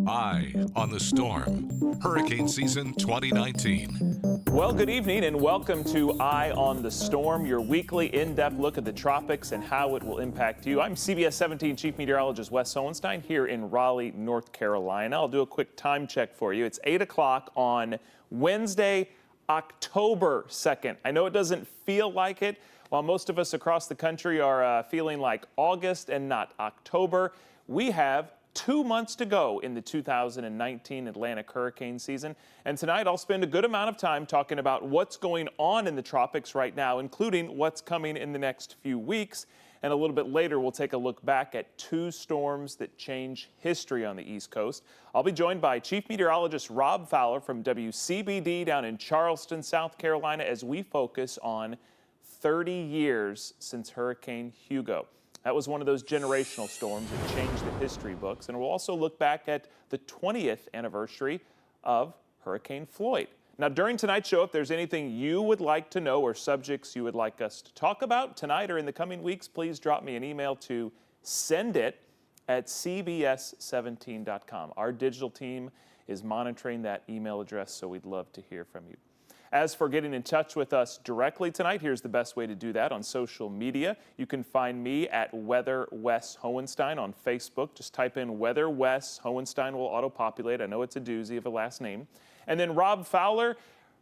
Eye on the Storm, Hurricane Season 2019. Well, good evening and welcome to Eye on the Storm, your weekly in-depth look at the tropics and how it will impact you. I'm CBS 17 Chief Meteorologist Wes Hohenstein here in Raleigh, North Carolina. I'll do a quick time check for you. It's 8 o'clock on Wednesday, October 2nd. I know it doesn't feel like it, while most of us across the country are feeling like August and not October. We have 2 months to go in the 2019 Atlantic hurricane season. And tonight I'll spend a good amount of time talking about what's going on in the tropics right now, including what's coming in the next few weeks. And a little bit later, we'll take a look back at 2 storms that change history on the East Coast. I'll be joined by Chief Meteorologist Rob Fowler from WCBD down in Charleston, South Carolina, as we focus on 30 years since Hurricane Hugo. That was one of those generational storms that changed the history books. And we'll also look back at the 20th anniversary of Hurricane Floyd. Now, during tonight's show, if there's anything you would like to know or subjects you would like us to talk about tonight or in the coming weeks, please drop me an email to sendit@cbs17.com. Our digital team is monitoring that email address, so we'd love to hear from you. As for getting in touch with us directly tonight, here's the best way to do that on social media. You can find me at Weather Wes Hohenstein on Facebook. Just type in Weather Wes Hohenstein will auto-populate. I know it's a doozy of a last name. And then Rob Fowler,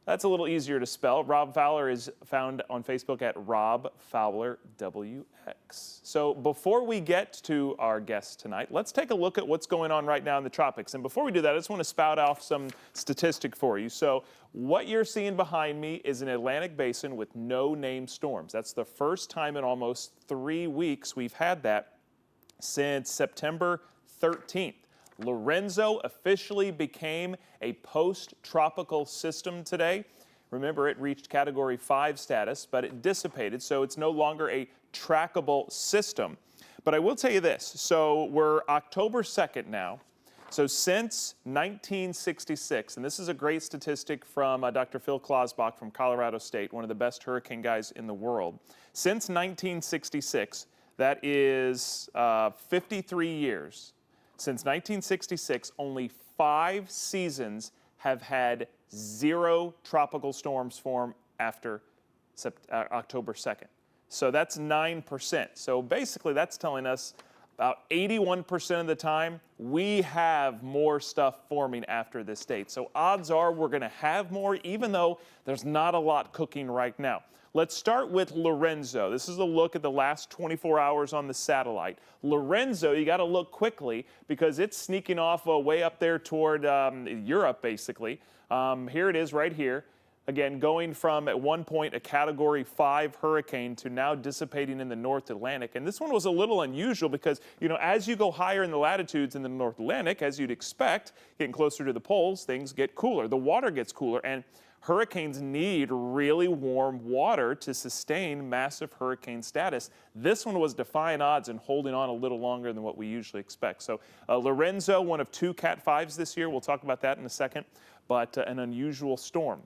that's a little easier to spell. Rob Fowler is found on Facebook at Rob Fowler WX. So before we get to our guest tonight, let's take a look at what's going on right now in the tropics. And before we do that, I just want to spout off some statistic for you. So what you're seeing behind me is an Atlantic basin with no named storms. That's the first time in almost 3 weeks we've had that since September 13th. Lorenzo officially became a post-tropical system today. Remember, it reached Category 5 status, but it dissipated, so it's no longer a trackable system. But I will tell you this. So we're October 2nd now. So since 1966, and this is a great statistic from Dr. Phil Klausbach from Colorado State, one of the best hurricane guys in the world. Since 1966, that is 53 years. Since 1966, only 5 seasons have had 0 tropical storms form after October 2nd. So that's 9%. So basically that's telling us about 81% of the time we have more stuff forming after this date. So odds are we're going to have more, even though there's not a lot cooking right now. Let's start with Lorenzo. This is a look at the last 24 hours on the satellite. Lorenzo, you got to look quickly because it's sneaking off way up there toward Europe, basically. Here it is right here. Again, going from at one point a Category 5 hurricane to now dissipating in the North Atlantic. And this one was a little unusual because, you know, as you go higher in the latitudes in the North Atlantic, as you'd expect, getting closer to the poles, things get cooler. The water gets cooler. And hurricanes need really warm water to sustain massive hurricane status. This one was defying odds and holding on a little longer than what we usually expect. So Lorenzo, one of 2 Cat 5s this year. We'll talk about that in a second, but an unusual storm.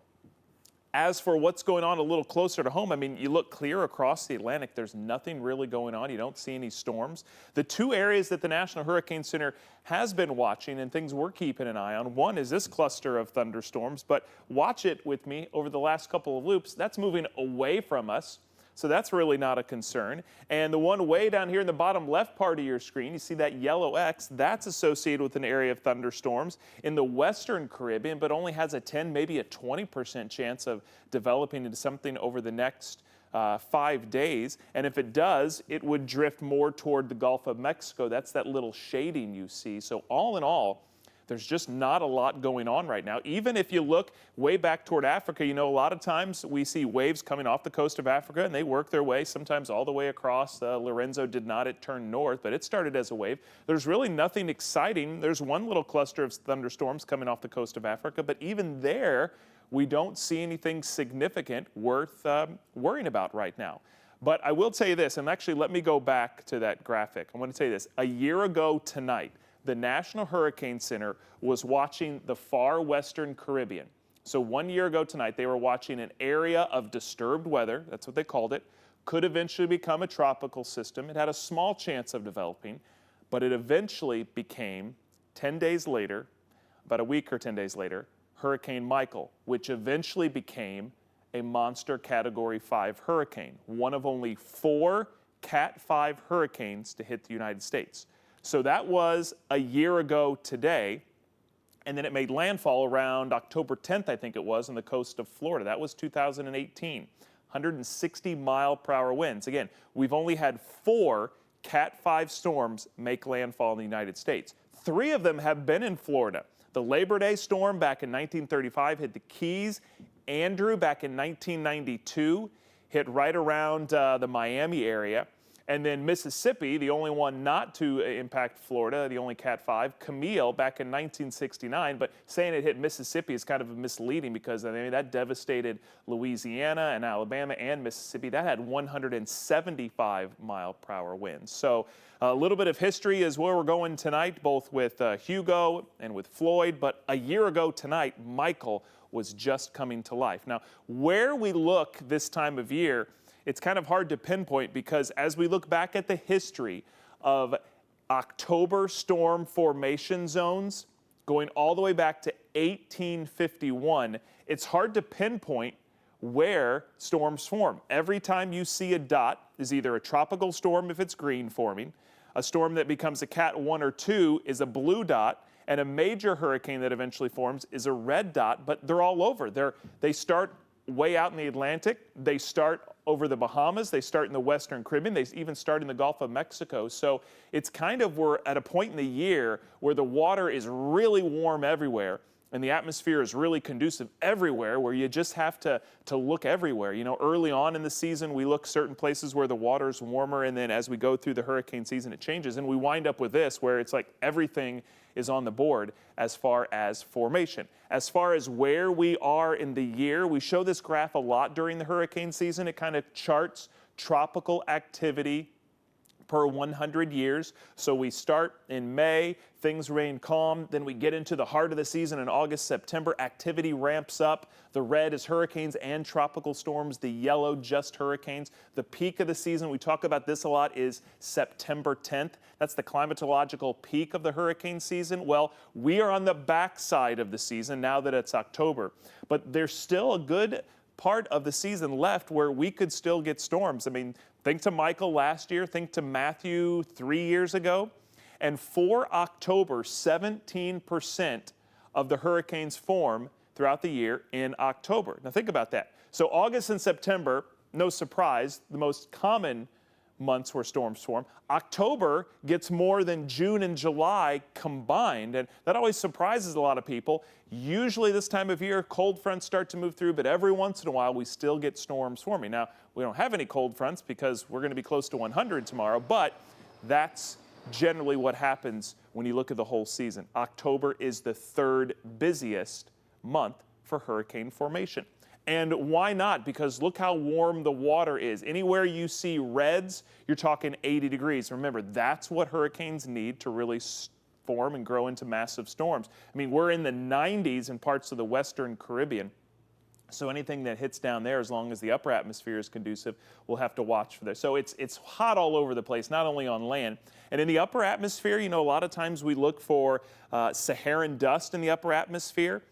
As for what's going on a little closer to home, I mean, you look clear across the Atlantic, there's nothing really going on. You don't see any storms. The 2 areas that the National Hurricane Center has been watching and things we're keeping an eye on, one is this cluster of thunderstorms, but watch it with me over the last couple of loops. That's moving away from us. So that's really not a concern. And the one way down here in the bottom left part of your screen, you see that yellow X, that's associated with an area of thunderstorms in the Western Caribbean, but only has a 10, maybe a 20% chance of developing into something over the next 5 days. And if it does, it would drift more toward the Gulf of Mexico. That's that little shading you see. So all in all, there's just not a lot going on right now. Even if you look way back toward Africa, you know, a lot of times we see waves coming off the coast of Africa and they work their way sometimes all the way across. Lorenzo did not, it turned north, but it started as a wave. There's really nothing exciting. There's one little cluster of thunderstorms coming off the coast of Africa, but even there, we don't see anything significant worth worrying about right now. But I will tell you this, and actually let me go back to that graphic. I want to tell you this. A year ago tonight, the National Hurricane Center was watching the far western Caribbean. So 1 year ago tonight, they were watching an area of disturbed weather, that's what they called it, could eventually become a tropical system. It had a small chance of developing, but it eventually became, 10 days later, about a week or 10 days later, Hurricane Michael, which eventually became a monster Category 5 hurricane, one of only 4 Cat 5 hurricanes to hit the United States. So that was a year ago today, and then it made landfall around October 10th, I think it was, on the coast of Florida. That was 2018, 160 mile-per-hour winds. Again, we've only had 4 Cat 5 storms make landfall in the United States. 3 of them have been in Florida. The Labor Day storm back in 1935 hit the Keys. Andrew back in 1992 hit right around the Miami area. And then Mississippi, the only one not to impact Florida, the only Cat 5, Camille back in 1969. But saying it hit Mississippi is kind of misleading because I mean, that devastated Louisiana and Alabama and Mississippi. That had 175 mile-per-hour winds. So a little bit of history is where we're going tonight, both with Hugo and with Floyd. But a year ago tonight, Michael was just coming to life. Now, where we look this time of year, it's kind of hard to pinpoint because as we look back at the history of October storm formation zones, going all the way back to 1851, it's hard to pinpoint where storms form. Every time you see a dot is either a tropical storm if it's green forming, a storm that becomes a Cat 1 or 2 is a blue dot, and a major hurricane that eventually forms is a red dot, but they're all over. They start way out in the Atlantic. They start over the Bahamas. They start in the Western Caribbean. They even start in the Gulf of Mexico. So it's kind of we're at a point in the year where the water is really warm everywhere and the atmosphere is really conducive everywhere, where you just have to look everywhere. You know, early on in the season, we look certain places where the water is warmer, and then as we go through the hurricane season, it changes. And we wind up with this, where it's like everything is on the board as far as formation. As far as where we are in the year, we show this graph a lot during the hurricane season. It kind of charts tropical activity per 100 years. So we start in May, things remain calm, then we get into the heart of the season in August, September, activity ramps up. The red is hurricanes and tropical storms, the yellow just hurricanes. The peak of the season, we talk about this a lot, is September 10th. That's the climatological peak of the hurricane season. Well, we are on the backside of the season now that it's October, but there's still a good part of the season left where we could still get storms. I mean, think to Michael last year, think to Matthew 3 years ago. And for October, 17% of the hurricanes form throughout the year in October. Now think about that. So August and September, no surprise, the most common months where storms form. October gets more than June and July combined, and that always surprises a lot of people. Usually this time of year, cold fronts start to move through, but every once in a while we still get storms forming. Now, we don't have any cold fronts because we're going to be close to 100 tomorrow, but that's generally what happens when you look at the whole season. October is the 3rd busiest month for hurricane formation. And why not? Because look how warm the water is. Anywhere you see reds, you're talking 80 degrees. Remember, that's what hurricanes need to really form and grow into massive storms. I mean, we're in the 90s in parts of the Western Caribbean. So anything that hits down there, as long as the upper atmosphere is conducive, we'll have to watch for this. So it's hot all over the place, not only on land. And in the upper atmosphere, you know, a lot of times we look for Saharan dust in the upper atmosphere,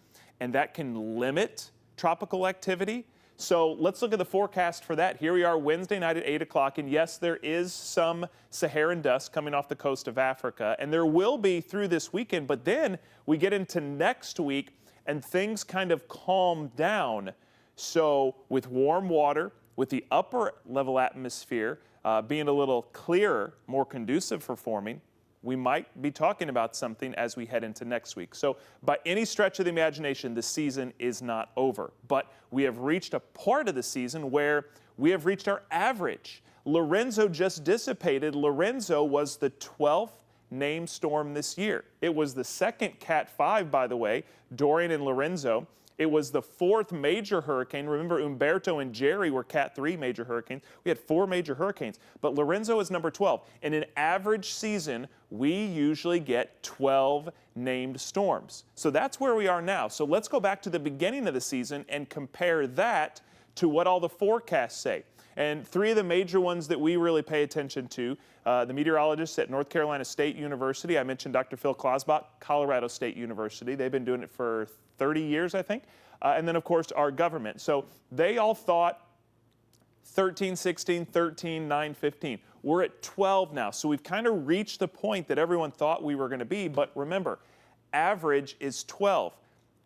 and that can limit tropical activity. So let's look at the forecast for that. Here we are Wednesday night at 8 o'clock, and yes, there is some Saharan dust coming off the coast of Africa, and there will be through this weekend, but then we get into next week, and things kind of calm down. So with warm water, with the upper level atmosphere being a little clearer, more conducive for forming, we might be talking about something as we head into next week. So by any stretch of the imagination, the season is not over. But we have reached a part of the season where we have reached our average. Lorenzo just dissipated. Lorenzo was the 12th named storm this year. It was the second Cat 5, by the way, Dorian and Lorenzo. It was the 4th major hurricane. Remember, Umberto and Jerry were Cat 3 major hurricanes. We had 4 major hurricanes, but Lorenzo is number 12. In an average season, we usually get 12 named storms. So that's where we are now. So let's go back to the beginning of the season and compare that to what all the forecasts say. And three of the major ones that we really pay attention to, the meteorologists at North Carolina State University. I mentioned Dr. Phil Klausbach, Colorado State University. They've been doing it for 30 years, I think. And then, of course, our government. So they all thought 13, 16, 13, 9, 15. We're at 12 now. So we've kind of reached the point that everyone thought we were going to be. But remember, average is 12.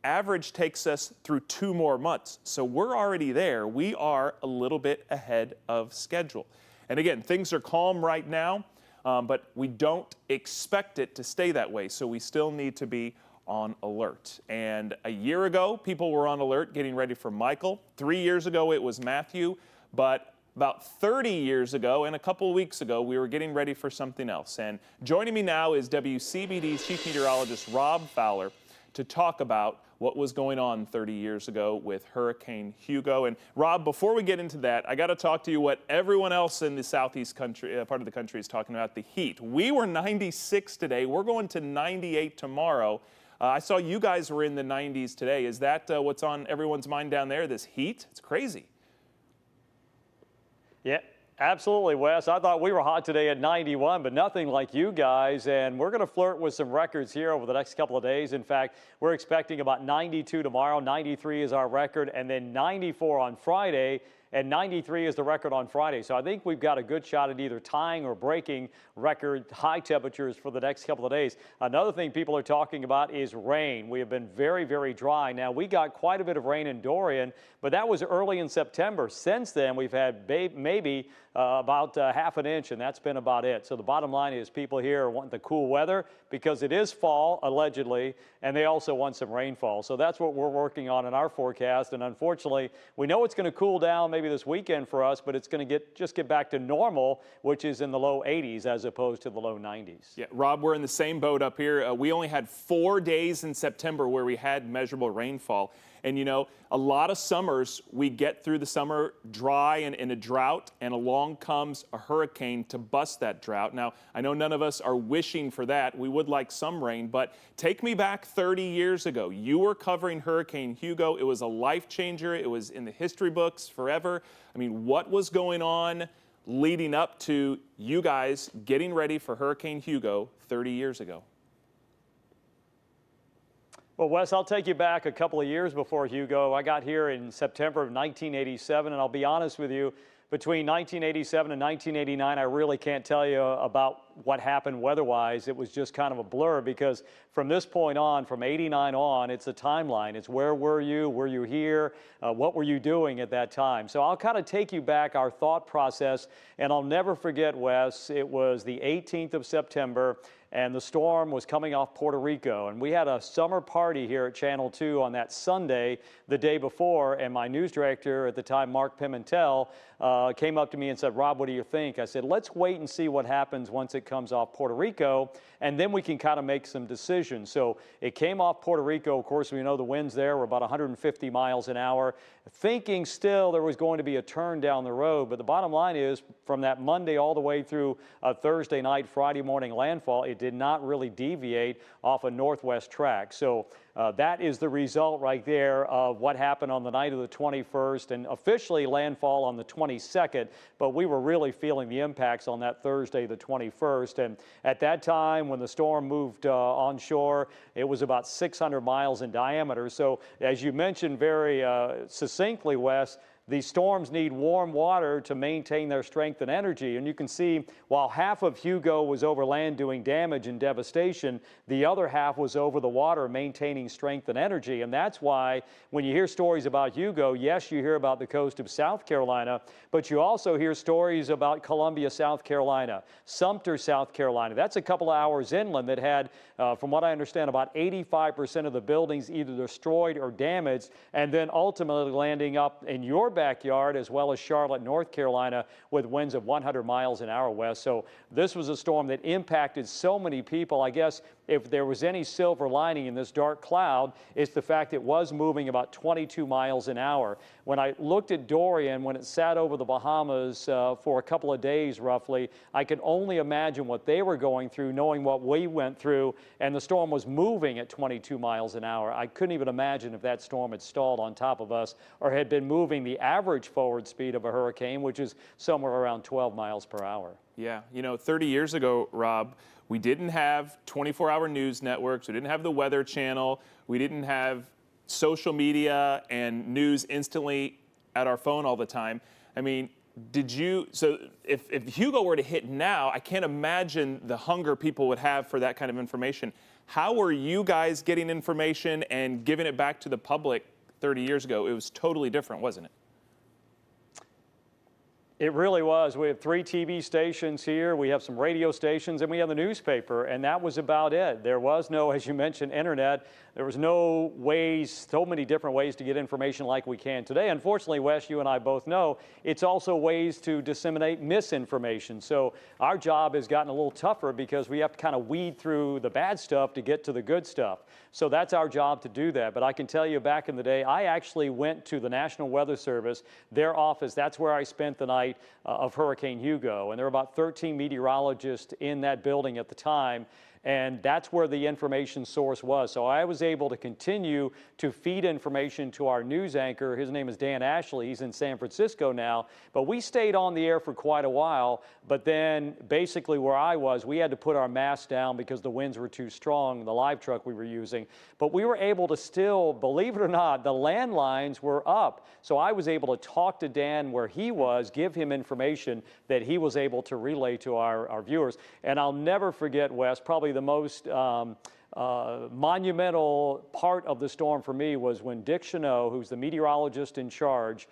Average takes us through 2 more months. So we're already there. We are a little bit ahead of schedule. And again, things are calm right now, but we don't expect it to stay that way. So we still need to be on alert. And a year ago, people were on alert getting ready for Michael. 3 years ago, it was Matthew. But about 30 years ago and a couple of weeks ago, we were getting ready for something else. And joining me now is WCBD's Chief Meteorologist Rob Fowler to talk about what was going on 30 years ago with Hurricane Hugo. And Rob, before we get into that, I got to talk to you what everyone else in the southeast country, part of the country is talking about, the heat. We were 96 today. We're going to 98 tomorrow. I saw you guys were in the 90s today. Is that what's on everyone's mind down there, this heat? It's crazy. Yeah, absolutely, Wes. I thought we were hot today at 91, but nothing like you guys. And we're going to flirt with some records here over the next couple of days. In fact, we're expecting about 92 tomorrow. 93 is our record, and then 94 on Friday. And 93 is the record on Friday. So I think we've got a good shot at either tying or breaking record high temperatures for the next couple of days. Another thing people are talking about is rain. We have been very, very dry. Now, we got quite a bit of rain in Dorian, but that was early in September. Since then, we've had maybe about half an inch, and that's been about it. So the bottom line is people here want the cool weather because it is fall, allegedly, and they also want some rainfall. So that's what we're working on in our forecast. And unfortunately, we know it's going to cool down maybe this weekend for us, but it's going to just get back to normal, which is in the low 80s as opposed to the low 90s. Yeah, Rob, we're in the same boat up here. We only had 4 days in September where we had measurable rainfall. And, you know, a lot of summers, we get through the summer dry and in a drought, and along comes a hurricane to bust that drought. Now, I know none of us are wishing for that. We would like some rain, but take me back 30 years ago. You were covering Hurricane Hugo. It was a life changer. It was in the history books forever. I mean, what was going on leading up to you guys getting ready for Hurricane Hugo 30 years ago? Well, Wes, I'll take you back a couple of years before Hugo. I got here in September of 1987, and I'll be honest with you, between 1987 and 1989, I really can't tell you about what happened weather-wise. It was just kind of a blur because from this point on, from 89 on, it's a timeline. It's where were you here, what were you doing at that time? So I'll kind of take you back our thought process, and I'll never forget, Wes, it was the 18th of September, and the storm was coming off Puerto Rico. And we had a summer party here at Channel 2 on that Sunday, the day before, and my news director at the time, Mark Pimentel, came up to me and said, Rob, what do you think? I said, let's wait and see what happens once it comes off Puerto Rico, and then we can kind of make some decisions. So it came off Puerto Rico. Of course, we know the winds there were about 150 miles an hour, thinking still there was going to be a turn down the road. But the bottom line is, from that Monday all the way through Thursday night, Friday morning landfall, it did not really deviate off a northwest track. So that is the result right there of what happened on the night of the 21st, and officially landfall on the 22nd, but we were really feeling the impacts on that Thursday, the 21st. And at that time, when the storm moved onshore, it was about 600 miles in diameter. So as you mentioned very succinctly, Wes, these storms need warm water to maintain their strength and energy. And you can see while half of Hugo was over land doing damage and devastation, the other half was over the water maintaining strength and energy. And that's why when you hear stories about Hugo, yes, you hear about the coast of South Carolina, but you also hear stories about Columbia, South Carolina, Sumter, South Carolina. That's a couple of hours inland that had, from what I understand, about 85% of the buildings either destroyed or damaged, and then ultimately landing up in your backyard as well as Charlotte, North Carolina, with winds of 100 miles an hour, West. So this was a storm that impacted so many people. I guess if there was any silver lining in this dark cloud, it's the fact it was moving about 22 miles an hour. When I looked at Dorian, when it sat over the Bahamas for a couple of days roughly, I could only imagine what they were going through, knowing what we went through, and the storm was moving at 22 miles an hour. I couldn't even imagine if that storm had stalled on top of us or had been moving the average forward speed of a hurricane, which is somewhere around 12 miles per hour. Yeah, 30 years ago, Rob, we didn't have 24-hour news networks. We didn't have the Weather Channel. We didn't have social media and news instantly at our phone all the time. I mean, so if Hugo were to hit now, I can't imagine the hunger people would have for that kind of information. How were you guys getting information and giving it back to the public 30 years ago? It was totally different, wasn't it? It really was. We have 3 TV stations here, we have some radio stations, and we have the newspaper, and that was about it. There was no, as you mentioned, internet. There was no ways, so many different ways to get information like we can today. Unfortunately, Wes, you and I both know, it's also ways to disseminate misinformation. So our job has gotten a little tougher because we have to kind of weed through the bad stuff to get to the good stuff. So that's our job to do that. But I can tell you, back in the day, I actually went to the National Weather Service, their office. That's where I spent the night of Hurricane Hugo. And there were about 13 meteorologists in that building at the time. And that's where the information source was. So I was able to continue to feed information to our news anchor. His name is Dan Ashley. He's in San Francisco now. But we stayed on the air for quite a while. But then basically where I was, we had to put our masts down because the winds were too strong, the live truck we were using. But we were able to still, believe it or not, the landlines were up. So I was able to talk to Dan where he was, give him information that he was able to relay to our viewers. And I'll never forget, Wes, probably the most monumental part of the storm for me was when Dick Chenot, who's the meteorologist in charge,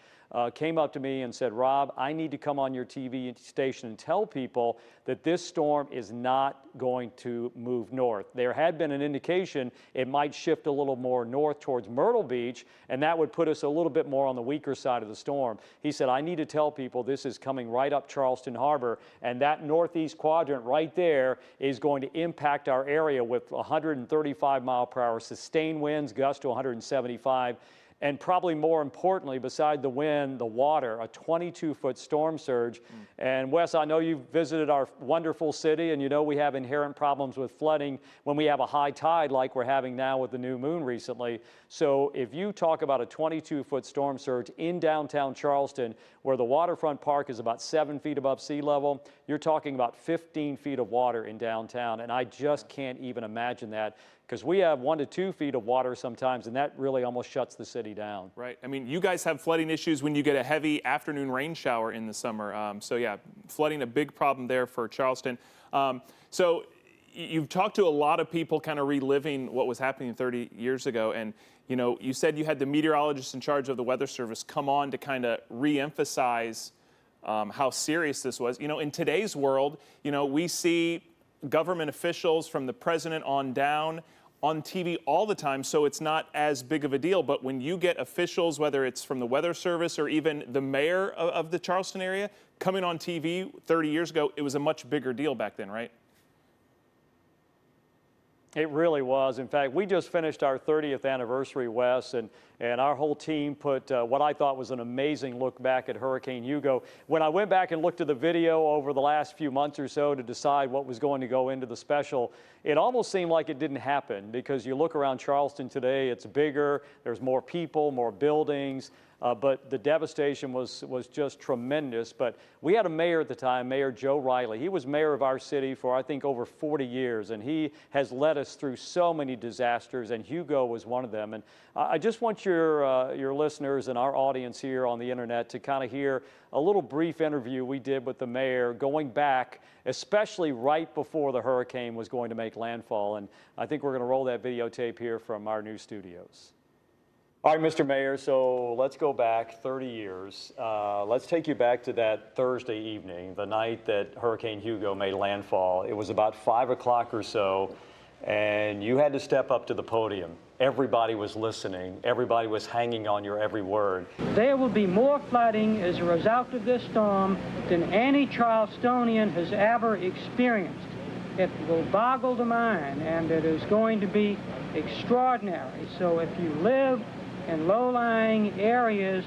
came up to me and said, Rob, I need to come on your TV station and tell people that this storm is not going to move north. There had been an indication it might shift a little more north towards Myrtle Beach, and that would put us a little bit more on the weaker side of the storm. He said, I need to tell people this is coming right up Charleston Harbor, and that northeast quadrant right there is going to impact our area with 135 mile per hour sustained winds, gusts to 175. And probably more importantly, beside the wind, the water, a 22-foot storm surge. And Wes, I know you've visited our wonderful city, and you know we have inherent problems with flooding when we have a high tide like we're having now with the new moon recently. So if you talk about a 22-foot storm surge in downtown Charleston, where the waterfront park is about 7 feet above sea level, you're talking about 15 feet of water in downtown. And I just can't even imagine that, because we have 1 to 2 feet of water sometimes, and that really almost shuts the city down. Right. I mean, you guys have flooding issues when you get a heavy afternoon rain shower in the summer. So yeah, flooding a big problem there for Charleston. So you've talked to a lot of people kind of reliving what was happening 30 years ago, and you said you had the meteorologist in charge of the Weather Service come on to kind of re-emphasize how serious this was. In today's world, we see government officials from the president on down on TV all the time, so it's not as big of a deal. But when you get officials, whether it's from the Weather Service or even the mayor of the Charleston area, coming on TV 30 years ago, it was a much bigger deal back then, right? It really was. In fact, we just finished our 30th anniversary, Wes, and our whole team put what I thought was an amazing look back at Hurricane Hugo. When I went back and looked at the video over the last few months or so to decide what was going to go into the special, it almost seemed like it didn't happen, because you look around Charleston today, it's bigger, there's more people, more buildings. But the devastation was just tremendous. But we had a mayor at the time, Mayor Joe Riley. He was mayor of our city for, I think, over 40 years, and he has led us through so many disasters, and Hugo was one of them. And I just want your listeners and our audience here on the internet to kind of hear a little brief interview we did with the mayor going back, especially right before the hurricane was going to make landfall. And I think we're going to roll that videotape here from our new studios. All right, Mr. Mayor, so let's go back 30 years. Let's take you back to that Thursday evening, the night that Hurricane Hugo made landfall. It was about 5 o'clock or so, and you had to step up to the podium. Everybody was listening. Everybody was hanging on your every word. There will be more flooding as a result of this storm than any Charlestonian has ever experienced. It will boggle the mind, and it is going to be extraordinary. So if you live in low-lying areas,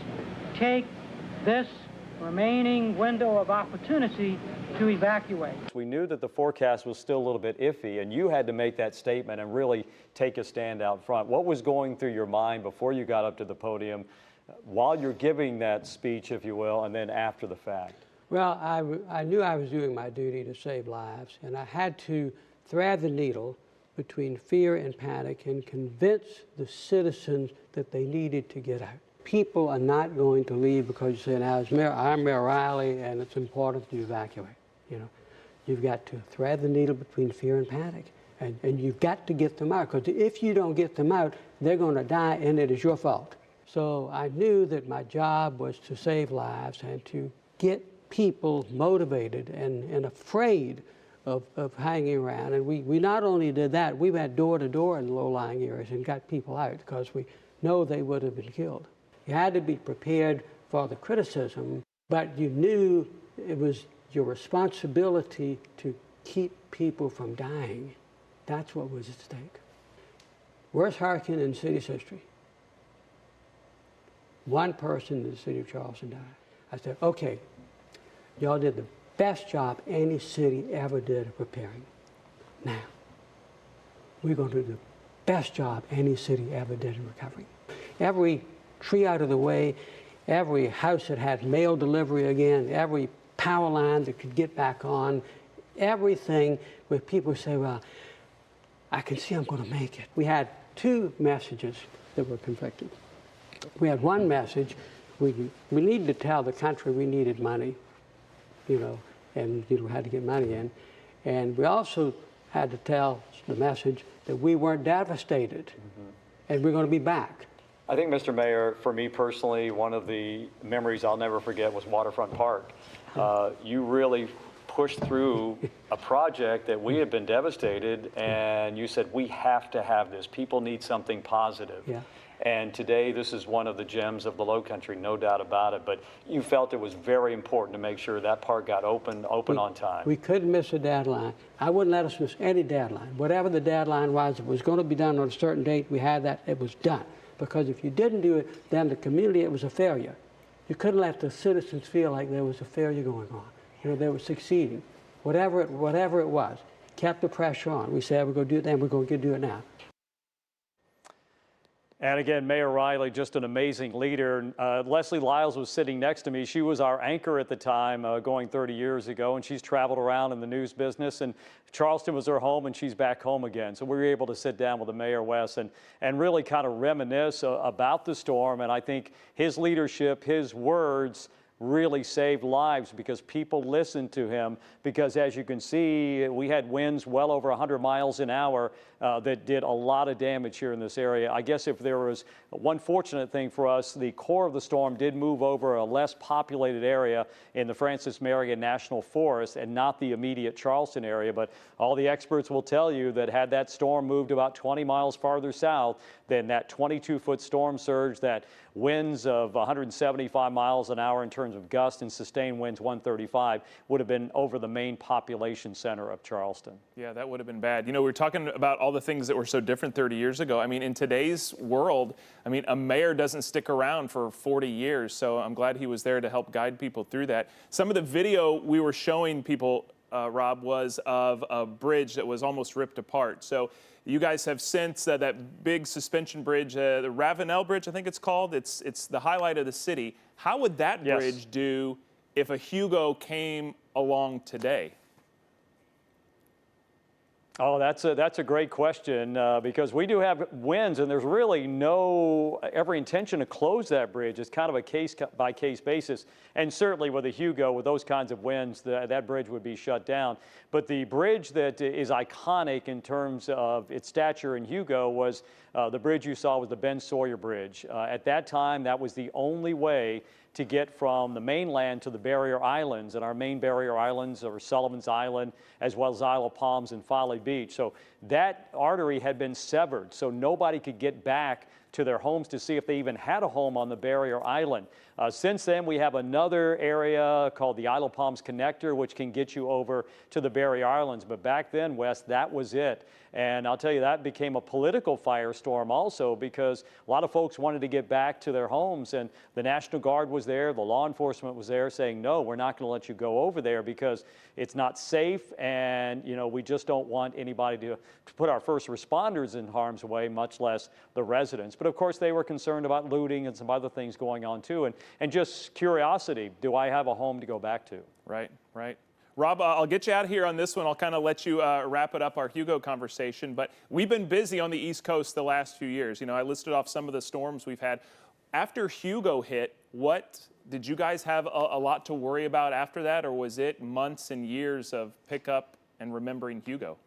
take this remaining window of opportunity to evacuate. We knew that the forecast was still a little bit iffy, and you had to make that statement and really take a stand out front. What was going through your mind before you got up to the podium while you're giving that speech, if you will, and then after the fact? Well, I knew I was doing my duty to save lives, and I had to thread the needle between fear and panic and convince the citizens that they needed to get out. People are not going to leave because you say, now, I'm Mayor Riley, and it's important to evacuate. You know, you've got to thread the needle between fear and panic, and you've got to get them out, because if you don't get them out, they're going to die, and it is your fault. So I knew that my job was to save lives and to get people motivated and afraid of hanging around. And we not only did that, we went door to door in low-lying areas and got people out because we know they would have been killed. You had to be prepared for the criticism, but you knew it was your responsibility to keep people from dying. That's what was at stake. Worst hurricane in the city's history. One person in the city of Charleston died. I said, okay, y'all did the best job any city ever did of preparing. Now, we're going to do the best job any city ever did in recovering. Every tree out of the way, every house that had mail delivery again, every power line that could get back on, everything where people say, well, I can see I'm going to make it. We had two messages that were conflicting. We had one message, we needed to tell the country we needed money, you know, and we had to get money in. And we also had to tell the message that we weren't devastated, and we're going to be back. I think, Mr. Mayor, for me personally, one of the memories I'll never forget was Waterfront Park. You really pushed through a project that we had been devastated, and you said, we have to have this. People need something positive. Yeah. And today, this is one of the gems of the Lowcountry, no doubt about it. But you felt it was very important to make sure that park got open on time. We couldn't miss a deadline. I wouldn't let us miss any deadline. Whatever the deadline was, if it was going to be done on a certain date, we had that, it was done. Because if you didn't do it, then the community, it was a failure. You couldn't let the citizens feel like there was a failure going on. You know, they were succeeding. Whatever it was, kept the pressure on. We said, we're going to do it then, we're going to do it now. And again, Mayor Riley, just an amazing leader. Leslie Lyles was sitting next to me. She was our anchor at the time, going 30 years ago, and she's traveled around in the news business. And Charleston was her home, and she's back home again. So we were able to sit down with the Mayor, Wes, and really kind of reminisce about the storm. And I think his leadership, his words, really saved lives because people listened to him. Because as you can see, we had winds well over 100 miles an hour that did a lot of damage here in this area. I guess if there was one fortunate thing for us, the core of the storm did move over a less populated area in the Francis Marion National Forest and not the immediate Charleston area. But all the experts will tell you that had that storm moved about 20 miles farther south, then that 22-foot storm surge, that winds of 175 miles an hour in terms of gust and sustained winds 135 would have been over the main population center of Charleston. Yeah, that would have been bad. You know, we were talking about all the things that were so different 30 years ago. I mean, in today's world, I mean, a mayor doesn't stick around for 40 years, so I'm glad he was there to help guide people through that. Some of the video we were showing people, Rob, was of a bridge that was almost ripped apart. So you guys have since that big suspension bridge, the Ravenel Bridge, I think it's called. It's the highlight of the city. How would that bridge do if a Hugo came along today? Oh, that's a great question because we do have winds, and there's really every intention to close that bridge. It's kind of a case-by-case basis, and certainly with a Hugo, with those kinds of winds, that bridge would be shut down. But the bridge that is iconic in terms of its stature in Hugo was the bridge you saw was the Ben Sawyer Bridge. At that time, that was the only way to get from the mainland to the barrier islands, and our main barrier islands are Sullivan's Island, as well as Isle of Palms and Folly Beach. So that artery had been severed, so nobody could get back to their homes to see if they even had a home on the barrier island. Since then, we have another area called the Isle of Palms Connector, which can get you over to the barrier islands. But back then, Wes, that was it. And I'll tell you, that became a political firestorm also because a lot of folks wanted to get back to their homes, and the National Guard was there, the law enforcement was there saying, no, we're not going to let you go over there because it's not safe, and you know, we just don't want anybody to put our first responders in harm's way, much less the residents. but of course they were concerned about looting and some other things going on too, and just curiosity, do I have a home to go back to? Right, right. Rob, I'll get you out of here on this one. I'll kind of let you wrap it up, our Hugo conversation. But we've been busy on the East Coast the last few years. You know, I listed off some of the storms we've had. After Hugo hit, did you guys have a lot to worry about after that, or was it months and years of pickup and remembering Hugo?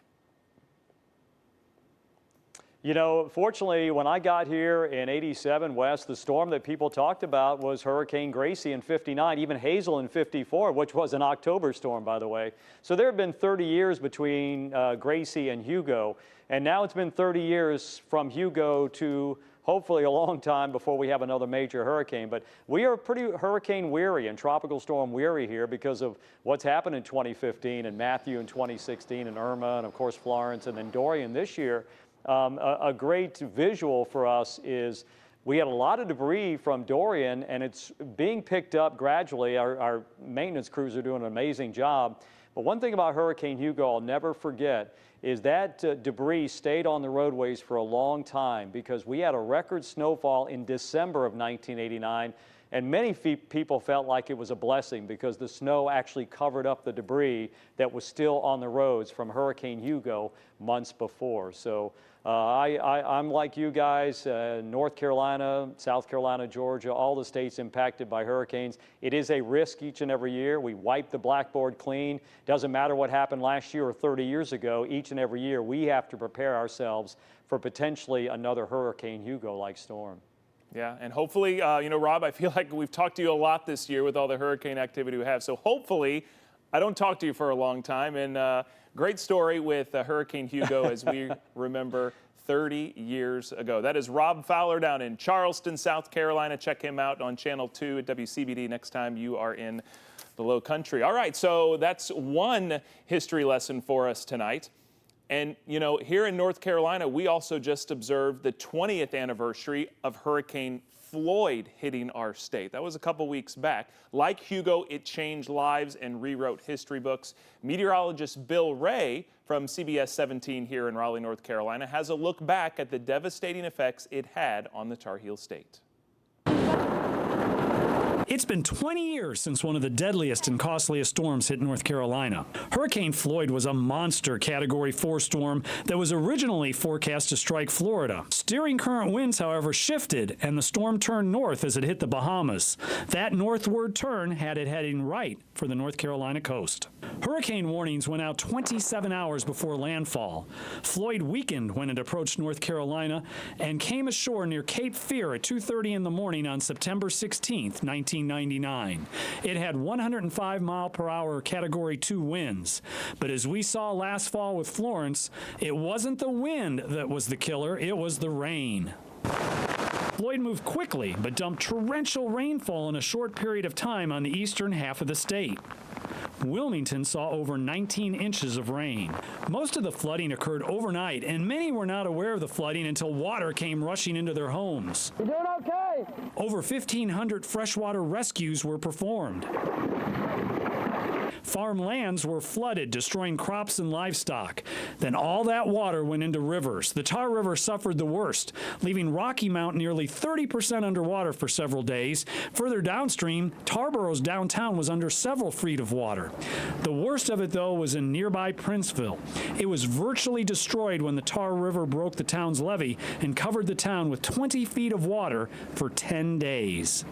You know, fortunately, when I got here in '87, Wes, the storm that people talked about was Hurricane Gracie in '59, even Hazel in '54, which was an October storm, by the way. So there have been 30 years between Gracie and Hugo, and now it's been 30 years from Hugo to hopefully a long time before we have another major hurricane. But we are pretty hurricane weary and tropical storm weary here because of what's happened in 2015 and Matthew in 2016 and Irma and of course Florence and then Dorian this year. A great visual for us is we had a lot of debris from Dorian and it's being picked up gradually. Our maintenance crews are doing an amazing job. But one thing about Hurricane Hugo I'll never forget is that debris stayed on the roadways for a long time because we had a record snowfall in December of 1989, and many people felt like it was a blessing because the snow actually covered up the debris that was still on the roads from Hurricane Hugo months before. So I'm like you guys, North Carolina, South Carolina, Georgia, all the states impacted by hurricanes. It is a risk each and every year. We wipe the blackboard clean. Doesn't matter what happened last year or 30 years ago. Each and every year we have to prepare ourselves for potentially another Hurricane Hugo-like storm. Yeah, and hopefully, you know, Rob, I feel like we've talked to you a lot this year with all the hurricane activity we have. So hopefully, I don't talk to you for a long time. And great story with Hurricane Hugo as we remember 30 years ago. That is Rob Fowler down in Charleston, South Carolina. Check him out on Channel 2 at WCBD next time you are in the Low Country. All right, so that's one history lesson for us tonight. And, you know, here in North Carolina, we also just observed the 20th anniversary of Hurricane Floyd hitting our state. That was a couple weeks back. Like Hugo, it changed lives and rewrote history books. Meteorologist Bill Ray from CBS 17 here in Raleigh, North Carolina, has a look back at the devastating effects it had on the Tar Heel State. It's been 20 years since one of the deadliest and costliest storms hit North Carolina. Hurricane Floyd was a monster Category 4 storm that was originally forecast to strike Florida. Steering current winds, however, shifted, and the storm turned north as it hit the Bahamas. That northward turn had it heading right for the North Carolina coast. Hurricane warnings went out 27 hours before landfall. Floyd weakened when it approached North Carolina and came ashore near Cape Fear at 2:30 in the morning on September 16th, 1999. It had 105-mile-per-hour Category 2 winds. But as we saw last fall with Florence, it wasn't the wind that was the killer, it was the rain. Floyd moved quickly, but dumped torrential rainfall in a short period of time on the eastern half of the state. Wilmington saw over 19 inches of rain. Most of the flooding occurred overnight, and many were not aware of the flooding until water came rushing into their homes. You doing okay? Over 1,500 freshwater rescues were performed. Farmlands were flooded, destroying crops and livestock. Then all that water went into rivers. The Tar River suffered the worst, leaving Rocky Mount nearly 30% underwater for several days. Further downstream, Tarborough's downtown was under several feet of water. The worst of it, though, was in nearby Princeville. It was virtually destroyed when the Tar River broke the town's levee and covered the town with 20 feet of water for 10 days.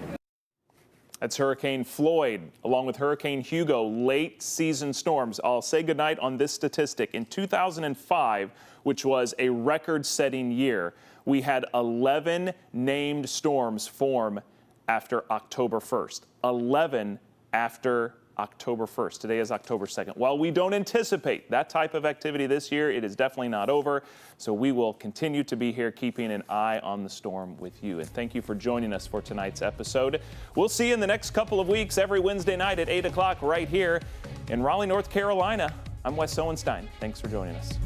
That's Hurricane Floyd, along with Hurricane Hugo, late season storms. I'll say goodnight on this statistic. In 2005, which was a record-setting year, we had 11 named storms form after October 1st. 11 after October 1st. Today is October 2nd. While we don't anticipate that type of activity this year, it is definitely not over. So we will continue to be here keeping an eye on the storm with you. And thank you for joining us for tonight's episode. We'll see you in the next couple of weeks every Wednesday night at 8 o'clock right here in Raleigh, North Carolina. I'm Wes Owenstein. Thanks for joining us.